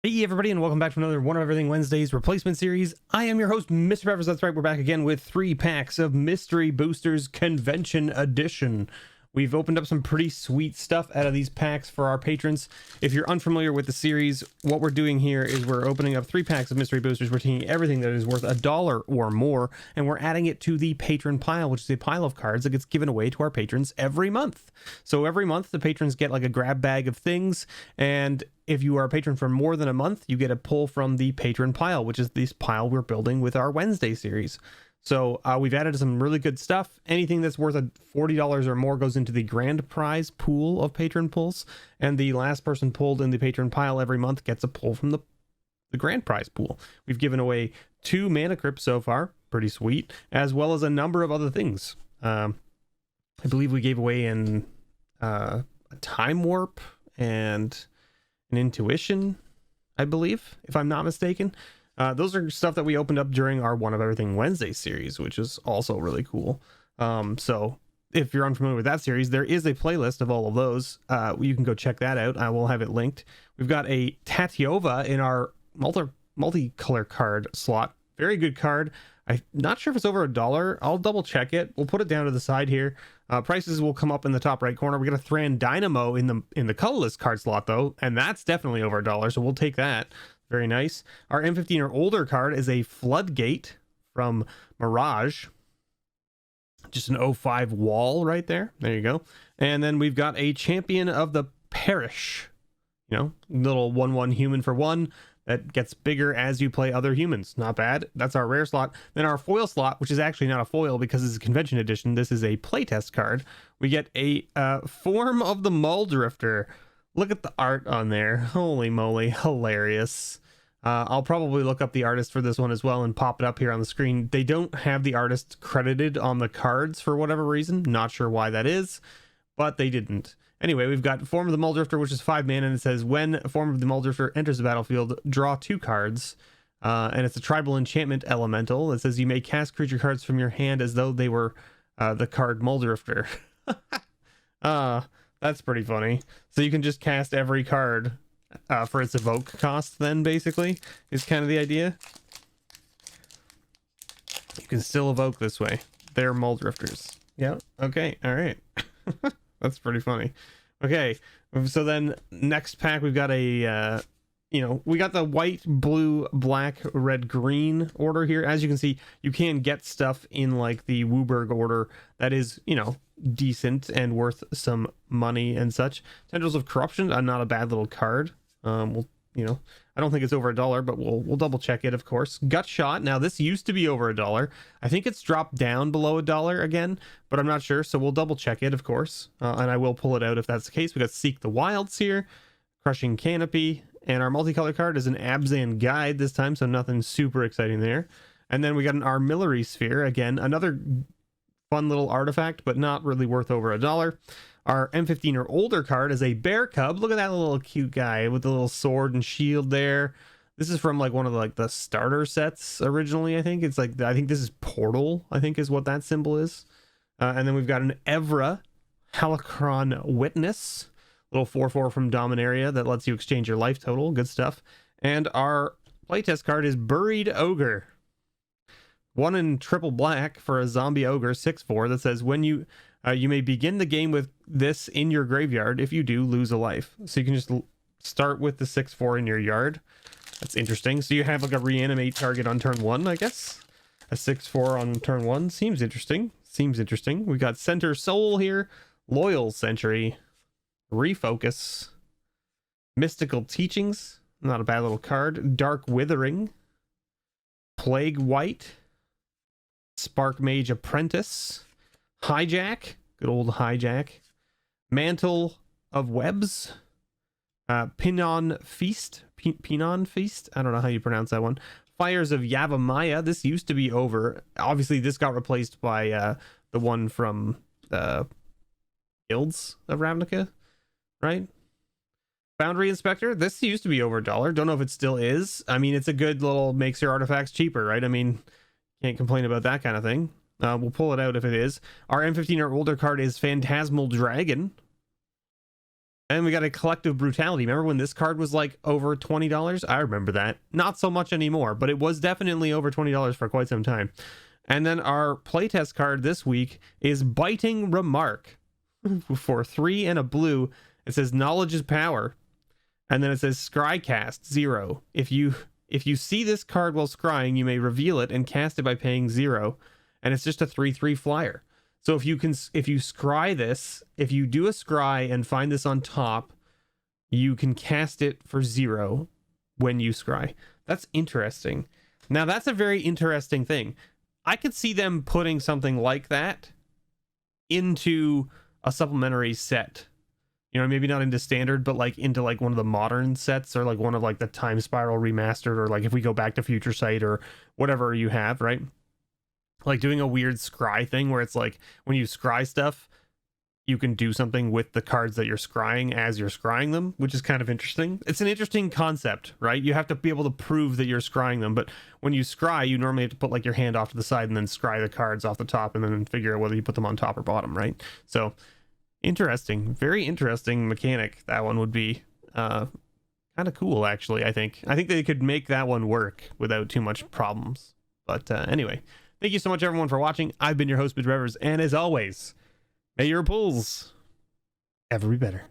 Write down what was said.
Hey everybody, and welcome back to another One of Everything Wednesdays replacement series. I am your host, MrBevers. That's right, we're back again with 3 packs of Mystery Boosters Convention Edition. We've opened up some pretty sweet stuff out of these packs for our patrons. If you're unfamiliar with the series, what we're doing here is we're opening up 3 packs of Mystery Boosters. We're taking everything that is worth $1 or more, and we're adding it to the Patron Pile, which is a pile of cards that gets given away to our patrons every month. So every month, the patrons get like a grab bag of things, and if you are a patron for more than a month, you get a pull from the Patron Pile, which is this pile we're building with our Wednesday series. So we've added some really good stuff. Anything that's worth $40 or more goes into the grand prize pool of patron pulls, and the last person pulled in the Patron Pile every month gets a pull from the grand prize pool. We've given away 2 mana crypts so far, pretty sweet, as well as a number of other things. I believe we gave away a time warp and an intuition, I believe, if I'm not mistaken. Those are stuff that we opened up during our One of Everything Wednesday series, which is also really cool. So if you're unfamiliar with that series, there is a playlist of all of those. You can go check that out. I will have it linked. We've got a Tatiova in our multicolor card slot. Very good card. I'm not sure if it's over $1. I'll double check it. We'll put it down to the side here. Prices will come up in the top right corner. We got a Thran Dynamo in the colorless card slot though, and that's definitely over $1, so we'll take that. Very nice. Our M15 or older card is a Floodgate from Mirage. Just an 05 wall right there. There you go. And then we've got a Champion of the Parish. You know, little 1/1 human for 1 that gets bigger as you play other humans. Not bad. That's our rare slot. Then our foil slot, which is actually not a foil because it's a convention edition. This is a playtest card. We get a Form of the Muldrifter. Look at the art on there. Holy moly, hilarious. I'll probably look up the artist for this one as well and pop it up here on the screen. They don't have the artist credited on the cards for whatever reason. Not sure why that is, but they didn't. Anyway, we've got Form of the Muldrifter, which is 5 mana, and it says when Form of the Muldrifter enters the battlefield, draw 2 cards. And it's a tribal enchantment elemental. It says you may cast creature cards from your hand as though they were the card Muldrifter. That's pretty funny. So you can just cast every card for its evoke cost then, basically, is kind of the idea. You can still evoke this way. They're Muldrifters. Yeah, okay, alright. That's pretty funny. Okay, so then next pack we've got a... we got the white, blue, black, red, green order here. As you can see, you can get stuff in like the Wooburg order that is, decent and worth some money and such. Tendrils of Corruption, not a bad little card. I don't think it's over $1, but we'll double check it, of course. Gut Shot. Now this used to be over $1. I think it's dropped down below $1 again, but I'm not sure, so we'll double check it, of course. And I will pull it out if that's the case. We got Seek the Wilds here, Crushing Canopy, and our multicolor card is an Abzan Guide this time, so nothing super exciting there. And then we got an Armillary Sphere, again, another fun little artifact, but not really worth over $1. Our M15 or older card is a Bear Cub. Look at that little cute guy with the little sword and shield there. This is from like one of the starter sets originally, I think. It's like, I think this is Portal, I think is what that symbol is. And then we've got an Evra Halacron Witness. Little 4/4 from Dominaria that lets you exchange your life total. Good stuff. And our playtest card is Buried Ogre. 1 in triple black for a zombie ogre, 6/4, that says when you may begin the game with this in your graveyard. If you do, lose a life. So you can just start with the 6/4 in your yard. That's interesting. So you have like a reanimate target on turn 1, I guess. A 6/4 on turn 1 seems interesting. We got Center Soul here, Loyal Sentry, Refocus, Mystical Teachings, not a bad little card. Dark Withering, Plague White, Spark Mage Apprentice, Hijack, good old Hijack, Mantle of Webs, Pinon Feast, Pinon Feast, I don't know how you pronounce that one. Fires of Yavimaya, this used to be over. Obviously, this got replaced by the one from Guilds of Ravnica, right? Boundary Inspector, this used to be over $1. Don't know if it still is. I mean, it's a good little, makes your artifacts cheaper, right? I mean, can't complain about that kind of thing. We'll pull it out if it is. Our M15 or older card is Phantasmal Dragon. And we got a Collective Brutality. Remember when this card was like over $20? I remember that. Not so much anymore, but it was definitely over $20 for quite some time. And then our playtest card this week is Biting Remark. For 3 and a blue, it says Knowledge is Power. And then it says Scrycast 0. If you see this card while scrying, you may reveal it and cast it by paying 0. And it's just a 3/3 flyer. So if you scry this, if you do a scry and find this on top, you can cast it for 0 when you scry. That's interesting. Now that's a very interesting thing. I could see them putting something like that into a supplementary set. You know, maybe not into standard, but like into like one of the modern sets, or like one of like the Time Spiral remastered, or like if we go back to Future Sight or whatever you have, right? Like doing a weird scry thing where it's like when you scry stuff, you can do something with the cards that you're scrying as you're scrying them, which is kind of interesting. It's an interesting concept, right? You have to be able to prove that you're scrying them, but when you scry, you normally have to put like your hand off to the side and then scry the cards off the top and then figure out whether you put them on top or bottom, right? So interesting, very interesting mechanic. That one would be kind of cool, actually. I think they could make that one work without too much problems. But anyway, thank you so much, everyone, for watching. I've been your host, MrBevers, and as always, may your pulls ever be better.